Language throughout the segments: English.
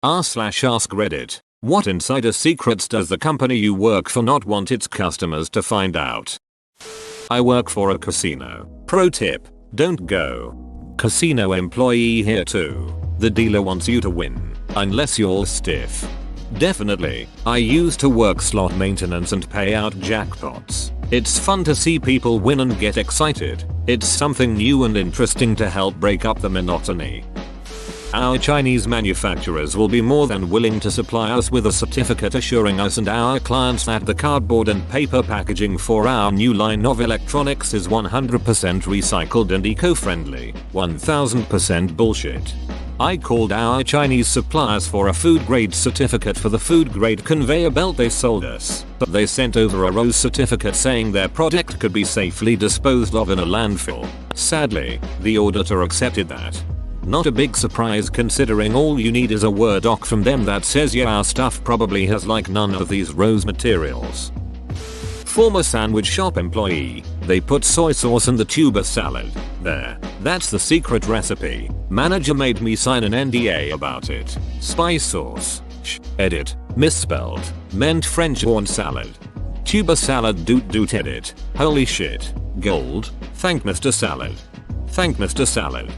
r/ask Reddit. What insider secrets does the company you work for not want its customers to find out? I work for a casino. Pro tip, don't go. Casino employee here too. The dealer wants you to win, unless you're stiff. Definitely, I used to work slot maintenance and pay out jackpots. It's fun to see people win and get excited. It's something new and interesting to help break up the monotony. Our Chinese manufacturers will be more than willing to supply us with a certificate assuring us and our clients that the cardboard and paper packaging for our new line of electronics is 100% recycled and eco-friendly. 1000% bullshit. I called our Chinese suppliers for a food grade certificate for the food grade conveyor belt they sold us. They sent over a rose certificate saying their product could be safely disposed of in a landfill. Sadly, the auditor accepted that. Not a big surprise considering all you need is a Word doc from them that says yeah, our stuff probably has like none of these rose materials. Former sandwich shop employee. They put soy sauce in the tuber salad. There. That's the secret recipe. Manager made me sign an NDA about it. Spice sauce. Edit. Misspelled. Meant French horn salad. Tuber salad doot edit. Holy shit. Gold. Thank Mr. Salad. Thank Mr. Salad.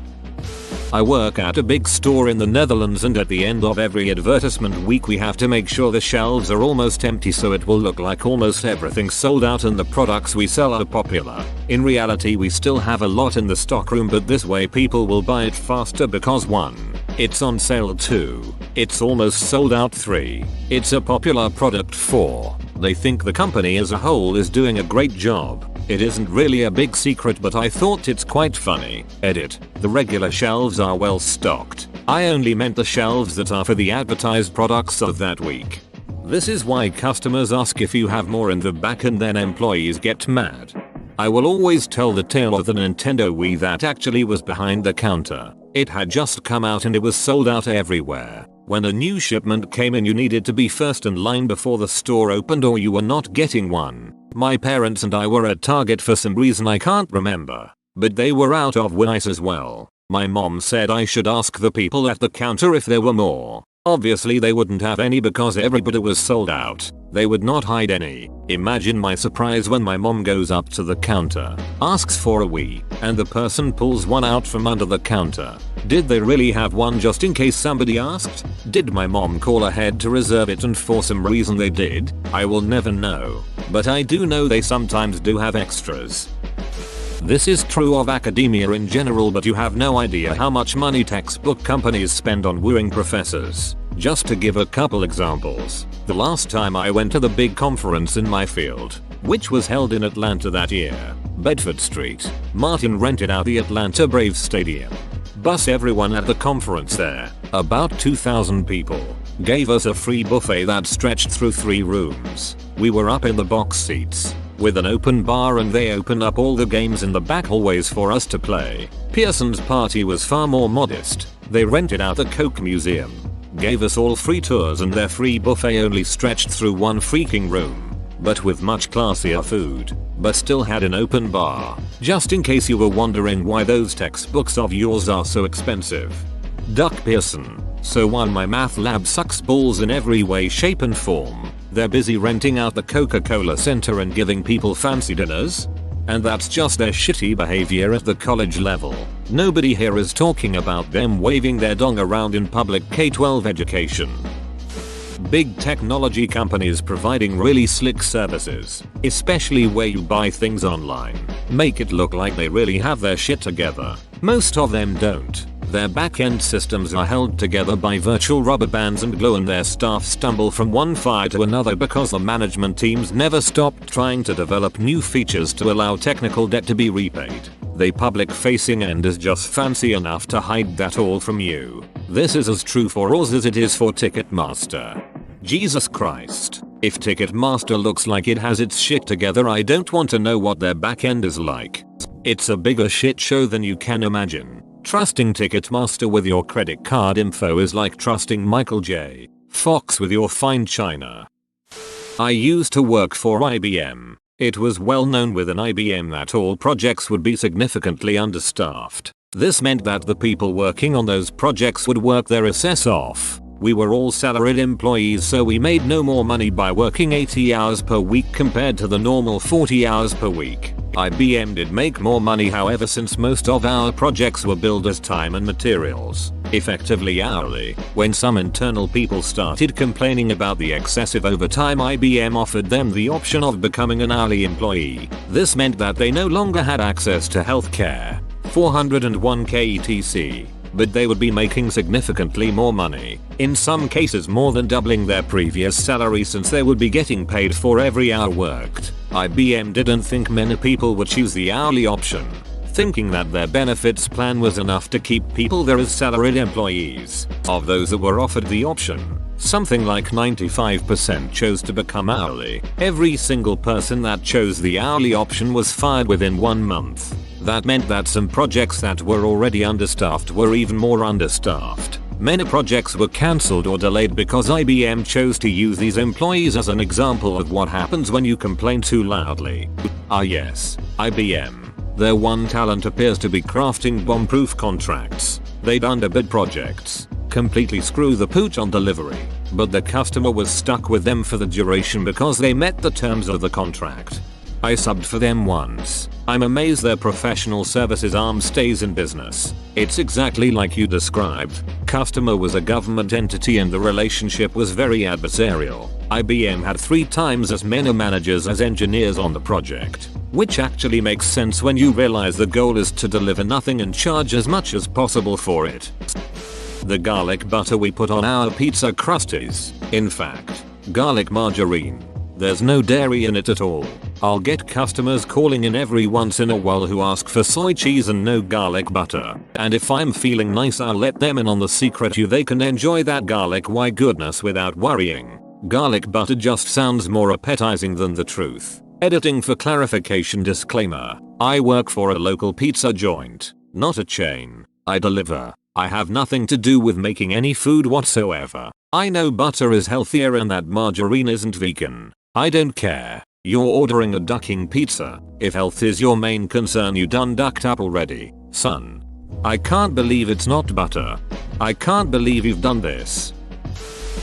I work at a big store in the Netherlands and at the end of every advertisement week we have to make sure the shelves are almost empty so it will look like almost everything's sold out and the products we sell are popular. In reality we still have a lot in the stockroom but this way people will buy it faster because 1. It's on sale 2. It's almost sold out 3. It's a popular product 4. They think the company as a whole is doing a great job. It isn't really a big secret but I thought it's quite funny. Edit. The regular shelves are well stocked. I only meant the shelves that are for the advertised products of that week. This is why customers ask if you have more in the back and then employees get mad. I will always tell the tale of the Nintendo Wii that actually was behind the counter. It had just come out and it was sold out everywhere. When a new shipment came in you needed to be first in line before the store opened or you were not getting one. My parents and I were at Target for some reason I can't remember. But they were out of Wii as well. My mom said I should ask the people at the counter if there were more. Obviously they wouldn't have any because everybody was sold out. They would not hide any. Imagine my surprise when my mom goes up to the counter, asks for a Wii, and the person pulls one out from under the counter. Did they really have one just in case somebody asked? Did my mom call ahead to reserve it and for some reason they did? I will never know. But I do know they sometimes do have extras. This is true of academia in general but you have no idea how much money textbook companies spend on wooing professors. Just to give a couple examples. The last time I went to the big conference in my field, which was held in Atlanta that year, Bedford Street, Martin rented out the Atlanta Braves Stadium. Bus everyone at the conference there, about 2,000 people, gave us a free buffet that stretched through 3 rooms. We were up in the box seats, with an open bar and they opened up all the games in the back hallways for us to play. Pearson's party was far more modest. They rented out the Coke Museum, gave us all free tours and their free buffet only stretched through 1 freaking room, but with much classier food, but still had an open bar, just in case you were wondering why those textbooks of yours are so expensive. Duck Pearson. So while my math lab sucks balls in every way, shape and form, they're busy renting out the Coca-Cola Center and giving people fancy dinners? And that's just their shitty behavior at the college level. Nobody here is talking about them waving their dong around in public K-12 education. Big technology companies providing really slick services, especially where you buy things online, make it look like they really have their shit together. Most of them don't. Their back-end systems are held together by virtual rubber bands and glue and their staff stumble from one fire to another because the management teams never stopped trying to develop new features to allow technical debt to be repaid. The public-facing end is just fancy enough to hide that all from you. This is as true for Oz as it is for Ticketmaster. Jesus Christ. If Ticketmaster looks like it has its shit together, I don't want to know what their back-end is like. It's a bigger shit show than you can imagine. Trusting Ticketmaster with your credit card info is like trusting Michael J. Fox with your fine china. I used to work for IBM. It was well known within IBM that all projects would be significantly understaffed. This meant that the people working on those projects would work their ass off, We were all salaried employees, so we made no more money by working 80 hours per week compared to the normal 40 hours per week. IBM did make more money, however, since most of our projects were billed as time and materials, effectively hourly. When some internal people started complaining about the excessive overtime, IBM offered them the option of becoming an hourly employee. This meant that they no longer had access to healthcare, 401k etc., but they would be making significantly more money, in some cases more than doubling their previous salary, since they would be getting paid for every hour worked. IBM didn't think many people would choose the hourly option, thinking that their benefits plan was enough to keep people there as salaried employees. Of those that were offered the option, something like 95% chose to become hourly. Every single person that chose the hourly option was fired within 1 month. That meant that some projects that were already understaffed were even more understaffed. Many projects were cancelled or delayed because IBM chose to use these employees as an example of what happens when you complain too loudly. Ah yes, IBM. Their one talent appears to be crafting bomb-proof contracts. They'd underbid projects, completely screw the pooch on delivery, but the customer was stuck with them for the duration because they met the terms of the contract. I subbed for them once. I'm amazed their professional services arm stays in business. It's exactly like you described. Customer was a government entity and the relationship was very adversarial. IBM had 3 times as many managers as engineers on the project, which actually makes sense when you realize the goal is to deliver nothing and charge as much as possible for it. The garlic butter we put on our pizza crust is, in fact, garlic margarine. There's no dairy in it at all. I'll get customers calling in every once in a while who ask for soy cheese and no garlic butter. And if I'm feeling nice, I'll let them in on the secret they can enjoy that garlic goodness without worrying. Garlic butter just sounds more appetizing than the truth. Editing for clarification. Disclaimer. I work for a local pizza joint, not a chain. I deliver. I have nothing to do with making any food whatsoever. I know butter is healthier and that margarine isn't vegan. I don't care. You're ordering a ducking pizza. If health is your main concern, you done ducked up already, son. I can't believe it's not butter. I can't believe you've done this.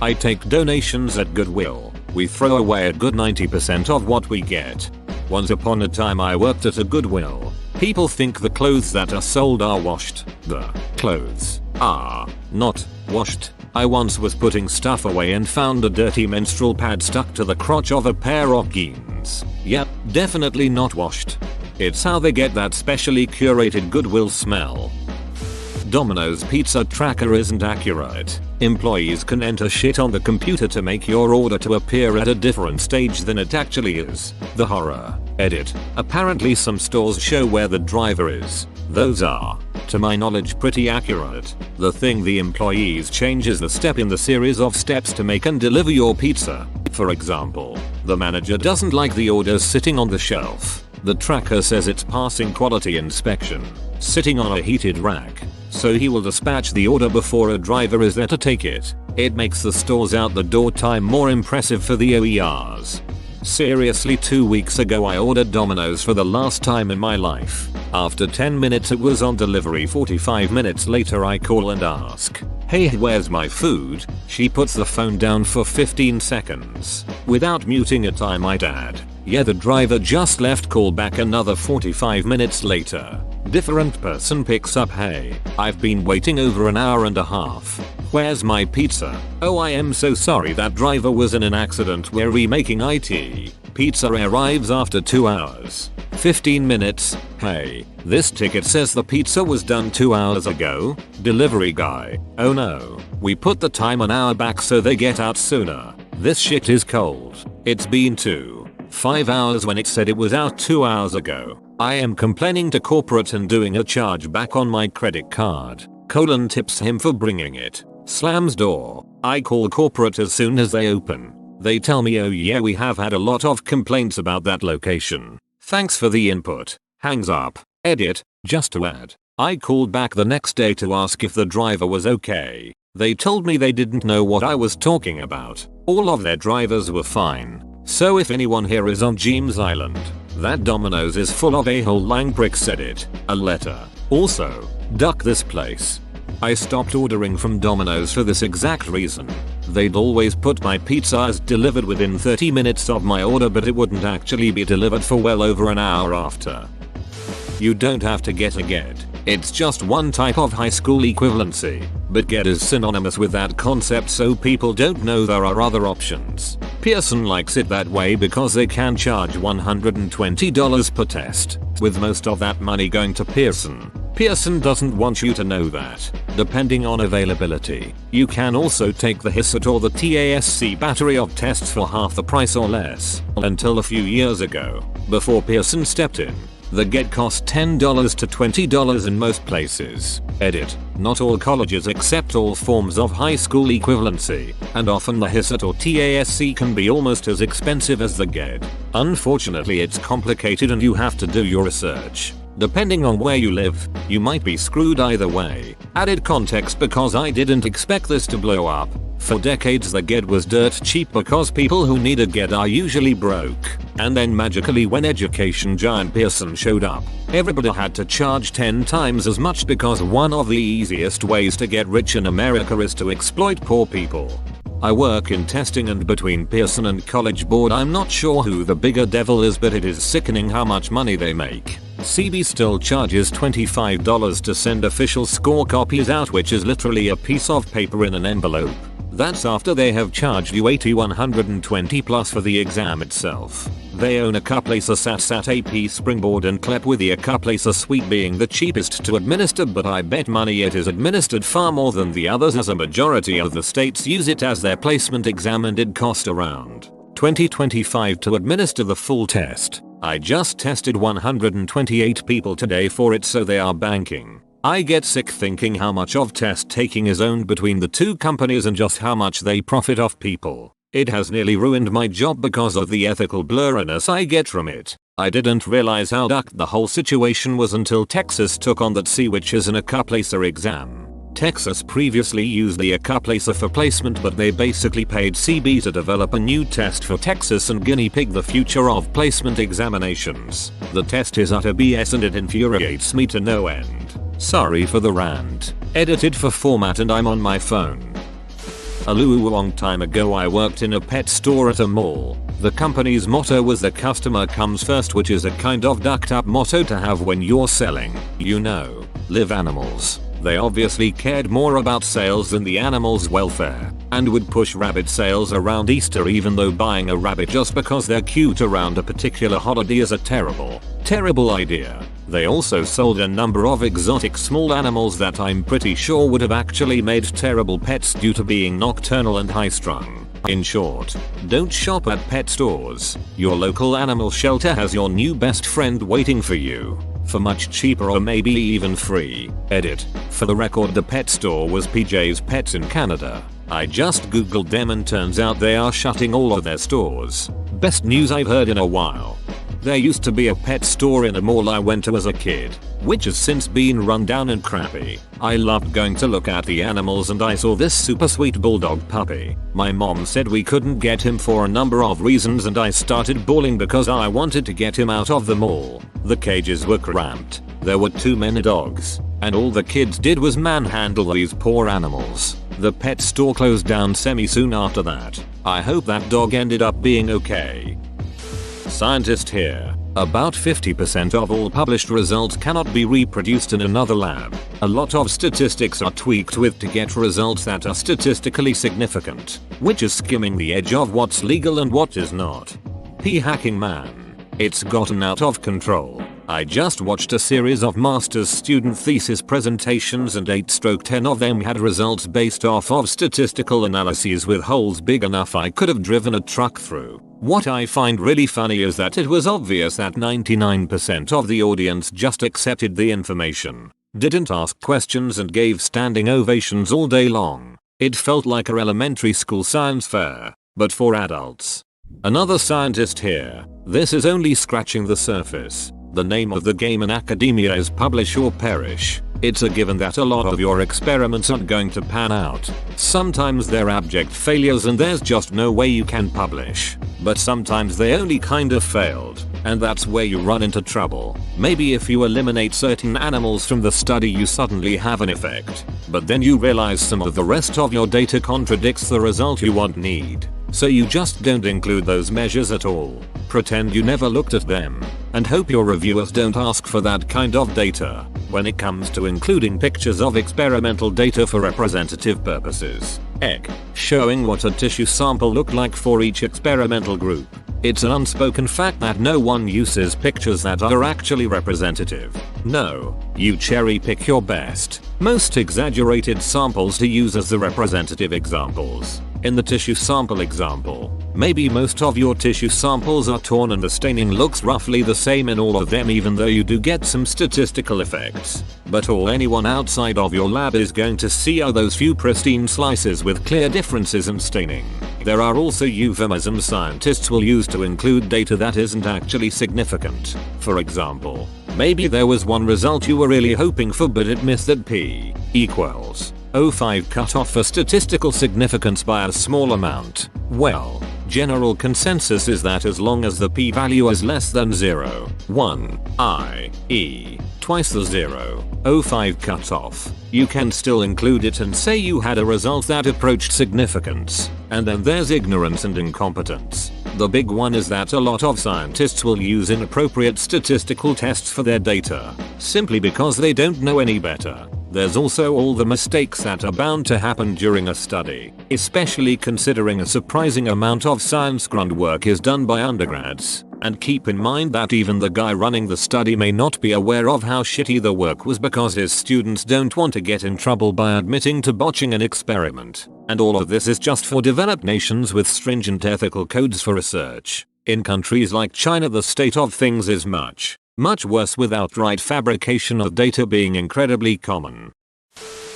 I take donations at Goodwill. We throw away a good 90% of what we get. Once upon a time I worked at a Goodwill. People think the clothes that are sold are washed. The clothes are not washed. I once was putting stuff away and found a dirty menstrual pad stuck to the crotch of a pair of jeans. Yep, definitely not washed. It's how they get that specially curated Goodwill smell. Domino's pizza tracker isn't accurate. Employees can enter shit on the computer to make your order to appear at a different stage than it actually is. The horror. Edit. Apparently some stores show where the driver is. Those are, to my knowledge, pretty accurate. The thing the employees change is the step in the series of steps to make and deliver your pizza. For example, the manager doesn't like the orders sitting on the shelf. The tracker says it's passing quality inspection, sitting on a heated rack, so he will dispatch the order before a driver is there to take it. It makes the store's out the door time more impressive for the OERs. Seriously, 2 weeks ago I ordered Domino's for the last time in my life. After 10 minutes it was on delivery. 45 minutes later I call and ask, "Hey, where's my food?" She puts the phone down for 15 seconds. Without muting it, I might add. Yeah, the driver just left. Call back another 45 minutes later. Different person picks up, "Hey, I've been waiting over an hour and a half. Where's my pizza?" "Oh, I am so sorry, that driver was in an accident. We're remaking it. Pizza arrives after 2 hours. 15 minutes. Hey, this ticket says the pizza was done 2 hours ago." Delivery guy, "Oh no, we put the time an hour back so they get out sooner. This shit is cold. It's been 5 hours when it said it was out 2 hours ago. I am complaining to corporate and doing a charge back on my credit card." Tips him for bringing it. Slams door. I call corporate as soon as they open. They tell me, "Oh yeah, we have had a lot of complaints about that location. Thanks for the input." Hangs up. Edit. Just to add, I called back the next day to ask if the driver was okay. They told me they didn't know what I was talking about. All of their drivers were fine. So if anyone here is on James Island, that Domino's is full of a-hole line pricks. Said it. A letter. Also, duck this place. I stopped ordering from Domino's for this exact reason. They'd always put my pizza as delivered within 30 minutes of my order, but it wouldn't actually be delivered for well over an hour after. You don't have to get a GED. It's just one type of high school equivalency, but GED is synonymous with that concept, so people don't know there are other options. Pearson likes it that way because they can charge $120 per test, with most of that money going to Pearson. Pearson doesn't want you to know that. Depending on availability, you can also take the HISAT or the TASC battery of tests for half the price or less. Until a few years ago, before Pearson stepped in, the GED cost $10 to $20 in most places. Edit. Not all colleges accept all forms of high school equivalency, and often the HISAT or TASC can be almost as expensive as the GED. Unfortunately, it's complicated and you have to do your research. Depending on where you live, you might be screwed either way. Added context because I didn't expect this to blow up. For decades the GED was dirt cheap because people who need a GED are usually broke. And then magically when education giant Pearson showed up, everybody had to charge 10 times as much because one of the easiest ways to get rich in America is to exploit poor people. I work in testing, and between Pearson and College Board I'm not sure who the bigger devil is, but it is sickening how much money they make. CB still charges $25 to send official score copies out, which is literally a piece of paper in an envelope. That's after they have charged you $120 plus for the exam itself. They own Akaplacer SAT AP Springboard and CLEP, with the Akaplacer suite being the cheapest to administer, but I bet money it is administered far more than the others, as a majority of the states use it as their placement exam and it cost around $20-25 to administer the full test. I just tested 128 people today for it, so they are banking. I get sick thinking how much of test taking is owned between the two companies and just how much they profit off people. It has nearly ruined my job because of the ethical blurriness I get from it. I didn't realize how ducked the whole situation was until Texas took on that C, which is an Akaplacer exam. Texas previously used the Akaplacer for placement, but they basically paid CB to develop a new test for Texas and guinea pig the future of placement examinations. The test is utter BS and it infuriates me to no end. Sorry for the rant. Edited for format and I'm on my phone. A long time ago I worked in a pet store at a mall. The company's motto was "the customer comes first," which is a kind of ducked up motto to have when you're selling, live animals. They obviously cared more about sales than the animal's welfare, and would push rabbit sales around Easter, even though buying a rabbit just because they're cute around a particular holiday is a terrible idea. They also sold a number of exotic small animals that I'm pretty sure would have actually made terrible pets due to being nocturnal and high-strung. In short, don't shop at pet stores. Your local animal shelter has your new best friend waiting for you. For much cheaper or maybe even free. Edit. For the record, the pet store was PJ's Pets in Canada. I just googled them and turns out they are shutting all of their stores. Best news I've heard in a while. There used to be a pet store in a mall I went to as a kid, which has since been run down and crappy. I loved going to look at the animals, and I saw this super sweet bulldog puppy. My mom said we couldn't get him for a number of reasons, and I started bawling because I wanted to get him out of the mall. The cages were cramped, there were too many dogs, and all the kids did was manhandle these poor animals. The pet store closed down semi-soon after that. I hope that dog ended up being okay. Scientist here. About 50% of all published results cannot be reproduced in another lab. A lot of statistics are tweaked with to get results that are statistically significant, which is skimming the edge of what's legal and what is not. Hacking man. It's gotten out of control. I just watched a series of master's student thesis presentations and 8/10 of them had results based off of statistical analyses with holes big enough I could have driven a truck through. What I find really funny is that it was obvious that 99% of the audience just accepted the information, didn't ask questions, and gave standing ovations all day long. It felt like a elementary school science fair, but for adults. Another scientist here. This is only scratching the surface. The name of the game in academia is publish or perish. It's a given that a lot of your experiments aren't going to pan out. Sometimes they're abject failures and there's just no way you can publish. but sometimes they only kind of failed, and that's where you run into trouble. Maybe if you eliminate certain animals from the study you suddenly have an effect, but then you realize some of the rest of your data contradicts the result you need. So you just don't include those measures at all. Pretend you never looked at them, and hope your reviewers don't ask for that kind of data. When it comes to including pictures of experimental data for representative purposes, showing what a tissue sample looked like for each experimental group, it's an unspoken fact that no one uses pictures that are actually representative. No, you cherry pick your best, most exaggerated samples to use as the representative examples. In the tissue sample example, maybe most of your tissue samples are torn and the staining looks roughly the same in all of them, even though you do get some statistical effects. But all anyone outside of your lab is going to see are those few pristine slices with clear differences in staining. There are also euphemisms scientists will use to include data that isn't actually significant. For example, maybe there was one result you were really hoping for but it missed that p equals 0.05 cutoff for statistical significance by a small amount. Well, general consensus is that as long as the p-value is less than 0.1, i.e. twice the 0.05 cutoff, you can still include it and say you had a result that approached significance. And then there's ignorance and incompetence. The big one is that a lot of scientists will use inappropriate statistical tests for their data, simply because they don't know any better. There's also all the mistakes that are bound to happen during a study, especially considering a surprising amount of science groundwork is done by undergrads. And keep in mind that even the guy running the study may not be aware of how shitty the work was because his students don't want to get in trouble by admitting to botching an experiment. And all of this is just for developed nations with stringent ethical codes for research. In countries like China, the state of things is much worse, with outright fabrication of data being incredibly common.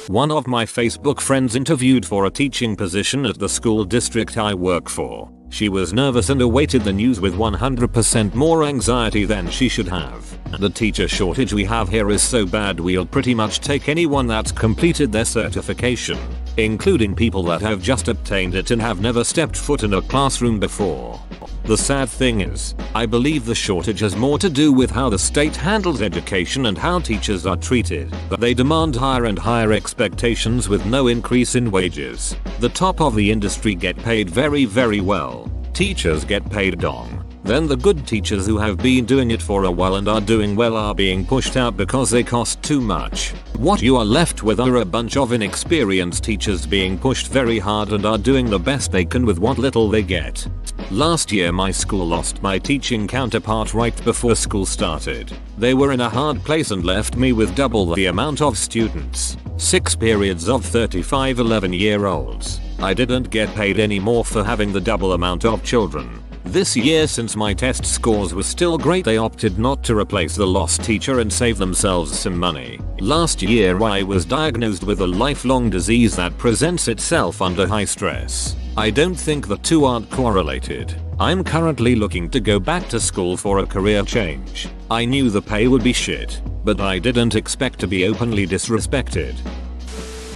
One of my Facebook friends interviewed for a teaching position at the school district I work for. She was nervous and awaited the news with 100% more anxiety than she should have. The teacher shortage we have here is so bad we'll pretty much take anyone that's completed their certification, including people that have just obtained it and have never stepped foot in a classroom before. The sad thing is, I believe the shortage has more to do with how the state handles education and how teachers are treated. They demand higher and higher expectations with no increase in wages. The top of the industry get paid very well. Teachers get paid dong. Then the good teachers who have been doing it for a while and are doing well are being pushed out because they cost too much. What you are left with are a bunch of inexperienced teachers being pushed very hard and are doing the best they can with what little they get. Last year my school lost my teaching counterpart right before school started. They were in a hard place and left me with double the amount of students. 6 periods of 35 11-year-olds. I didn't get paid any more for having the double amount of children. This year, since my test scores were still great, they opted not to replace the lost teacher and save themselves some money. Last year I was diagnosed with a lifelong disease that presents itself under high stress. I don't think the two aren't correlated. I'm currently looking to go back to school for a career change. I knew the pay would be shit, but I didn't expect to be openly disrespected.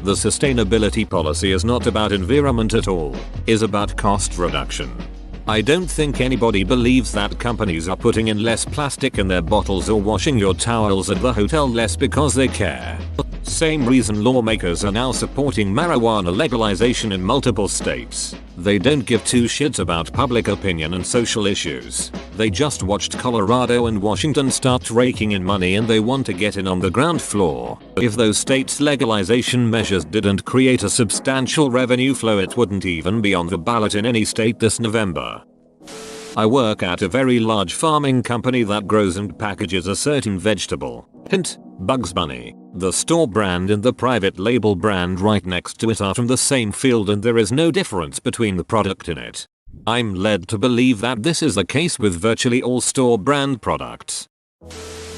The sustainability policy is not about environment at all, it's about cost reduction. I don't think anybody believes that companies are putting in less plastic in their bottles or washing your towels at the hotel less because they care. Same reason lawmakers are now supporting marijuana legalization in multiple states. They don't give two shits about public opinion and social issues. They just watched Colorado and Washington start raking in money and they want to get in on the ground floor. If those states' legalization measures didn't create a substantial revenue flow, it wouldn't even be on the ballot in any state this November. I work at a very large farming company that grows and packages a certain vegetable. Hint, Bugs Bunny. The store brand and the private label brand right next to it are from the same field and there is no difference between the product in it. I'm led to believe that this is the case with virtually all store brand products.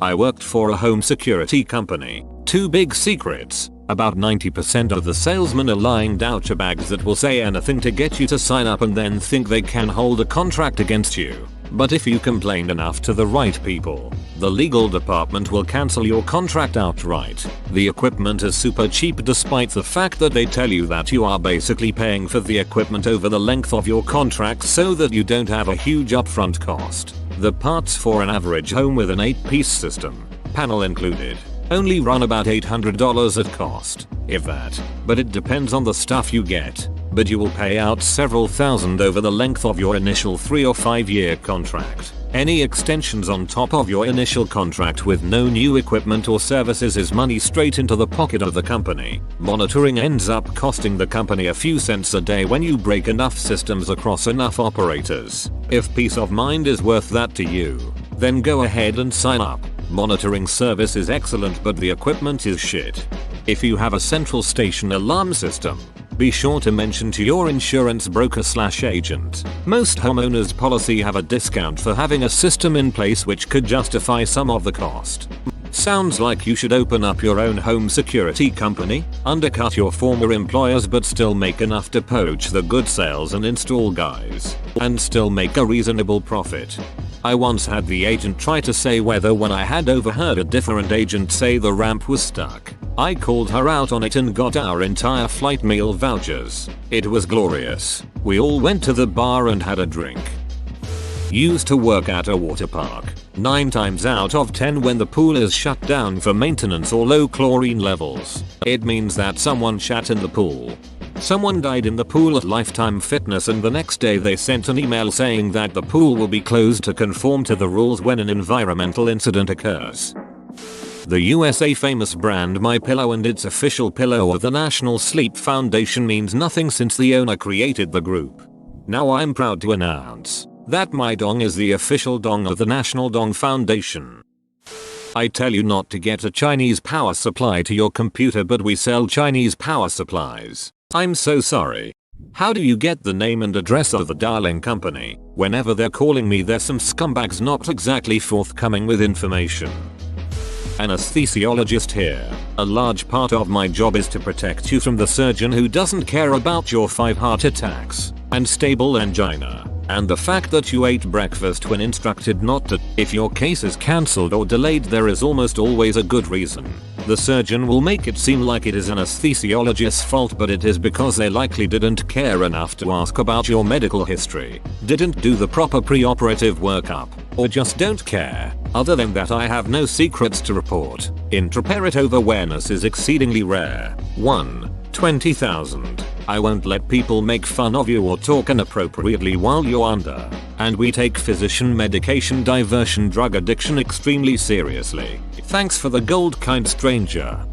I worked for a home security company. 2 big secrets. About 90% of the salesmen are lying douchebags that will say anything to get you to sign up and then think they can hold a contract against you. But if you complain enough to the right people, The legal department will cancel your contract outright. The equipment is super cheap despite the fact that they tell you that you are basically paying for the equipment over the length of your contract so that you don't have a huge upfront cost. The parts for an average home with an 8-piece system, panel included, only run about $800 at cost, if that, but it depends on the stuff you get. But you will pay out several thousand over the length of your initial 3 or 5 year contract. Any extensions on top of your initial contract with no new equipment or services is money straight into the pocket of the company. Monitoring ends up costing the company a few cents a day when you break enough systems across enough operators. If peace of mind is worth that to you, then go ahead and sign up. Monitoring service is excellent but the equipment is shit. If you have a central station alarm system, be sure to mention to your insurance broker/agent. Most homeowners policy have a discount for having a system in place which could justify some of the cost. Sounds like you should open up your own home security company, undercut your former employers but still make enough to poach the good sales and install guys, and still make a reasonable profit. I once had the agent try to say weather when I had overheard a different agent say the ramp was stuck. I called her out on it and got our entire flight meal vouchers. It was glorious. We all went to the bar and had a drink. Used to work at a water park. 9 times out of 10 when the pool is shut down for maintenance or low chlorine levels, it means that someone shat in the pool. Someone died in the pool at Lifetime Fitness and the next day they sent an email saying that the pool will be closed to conform to the rules when an environmental incident occurs. The USA famous brand MyPillow and its official pillow of the National Sleep Foundation means nothing since the owner created the group. Now I'm proud to announce that my dong is the official dong of the National Dong Foundation. I tell you not to get a Chinese power supply to your computer but we sell Chinese power supplies. I'm so sorry. How do you get the name and address of the darling company? Whenever they're calling me there's some scumbags not exactly forthcoming with information. Anesthesiologist here. A large part of my job is to protect you from the surgeon who doesn't care about your 5 heart attacks and stable angina, and the fact that you ate breakfast when instructed not to. If your case is cancelled or delayed there is almost always a good reason. The surgeon will make it seem like it is an anesthesiologist's fault but it is because they likely didn't care enough to ask about your medical history, didn't do the proper pre-operative workup, or just don't care. Other than that I have no secrets to report. Intraoperative awareness is exceedingly rare. 1. 20,000. I won't let people make fun of you or talk inappropriately while you're under. And we take physician medication diversion drug addiction extremely seriously. Thanks for the gold, kind stranger.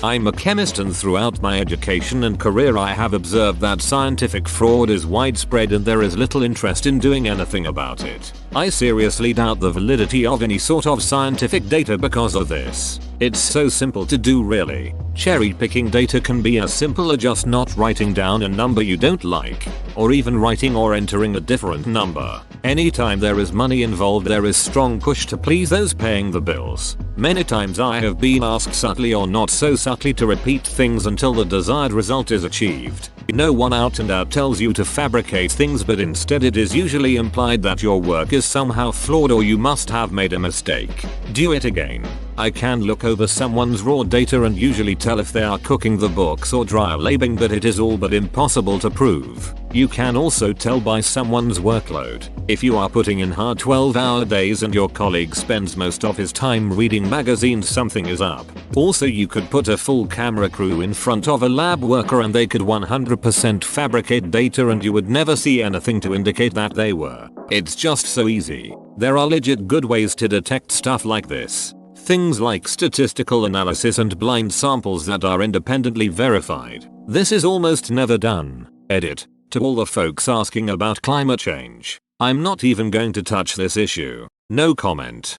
I'm a chemist and throughout my education and career I have observed that scientific fraud is widespread and there is little interest in doing anything about it. I seriously doubt the validity of any sort of scientific data because of this. It's so simple to do really. Cherry picking data can be as simple as just not writing down a number you don't like, or even writing or entering a different number. Anytime there is money involved there is strong push to please those paying the bills. Many times I have been asked subtly or not so subtly to repeat things until the desired result is achieved. No one out and out tells you to fabricate things but instead it is usually implied that your work is somehow flawed or you must have made a mistake. Do it again. I can look over someone's raw data and usually tell if they are cooking the books or dry labeling but it is all but impossible to prove. You can also tell by someone's workload. If you are putting in hard 12-hour days and your colleague spends most of his time reading magazines something is up. Also you could put a full camera crew in front of a lab worker and they could 100% fabricate data and you would never see anything to indicate that they were. It's just so easy. There are legit good ways to detect stuff like this. Things like statistical analysis and blind samples that are independently verified. This is almost never done. Edit. To all the folks asking about climate change, I'm not even going to touch this issue. No comment.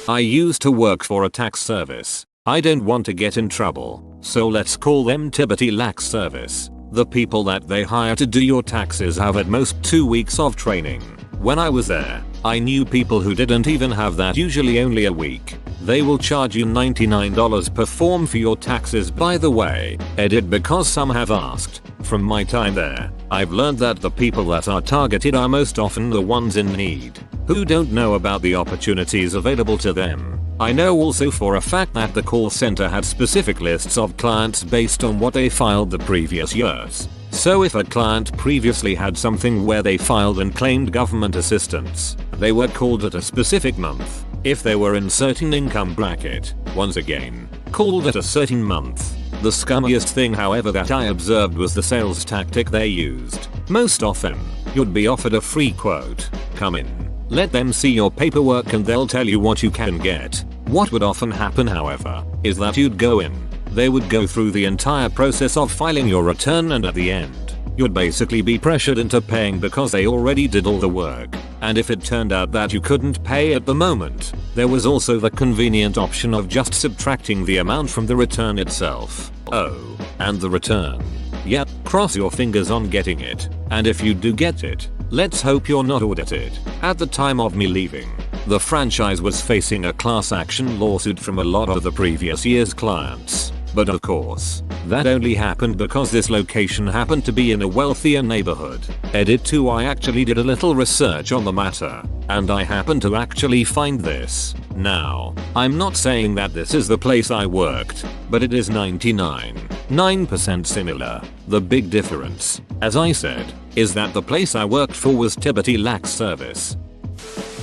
I used to work for a tax service. I don't want to get in trouble, so let's call them Tibbetty Lax Service. The people that they hire to do your taxes have at most 2 weeks of training. When I was there, I knew people who didn't even have that, usually only a week. They will charge you $99 per form for your taxes, by the way. Edit because some have asked. From my time there, I've learned that the people that are targeted are most often the ones in need, who don't know about the opportunities available to them. I know also for a fact that the call center had specific lists of clients based on what they filed the previous years. So if a client previously had something where they filed and claimed government assistance, they were called at a specific month. If they were in certain income bracket, once again, called at a certain month. The scummiest thing, however, that I observed was the sales tactic they used. Most often, you'd be offered a free quote. Come in, let them see your paperwork and they'll tell you what you can get. What would often happen, however, is that you'd go in, they would go through the entire process of filing your return, and at the end, you'd basically be pressured into paying because they already did all the work. And if it turned out that you couldn't pay at the moment, there was also the convenient option of just subtracting the amount from the return itself. Oh, and the return. Yep, cross your fingers on getting it. And if you do get it, let's hope you're not audited. At the time of me leaving, the franchise was facing a class action lawsuit from a lot of the previous year's clients. But of course, that only happened because this location happened to be in a wealthier neighborhood. Edit 2. I actually did a little research on the matter, and I happened to actually find this. Now, I'm not saying that this is the place I worked, but it is 99.9% similar. The big difference, as I said, is that the place I worked for was Tibet Lax Service.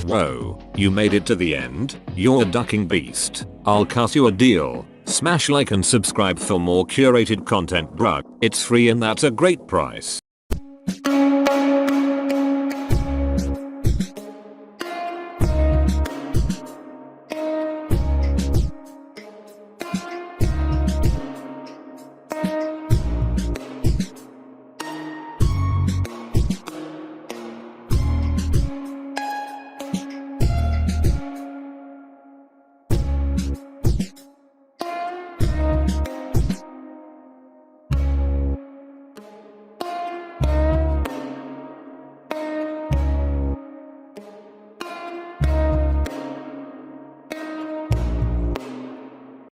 Whoa, you made it to the end? You're a ducking beast. I'll cut you a deal. Smash like and subscribe for more curated content, bruh. It's free and that's a great price.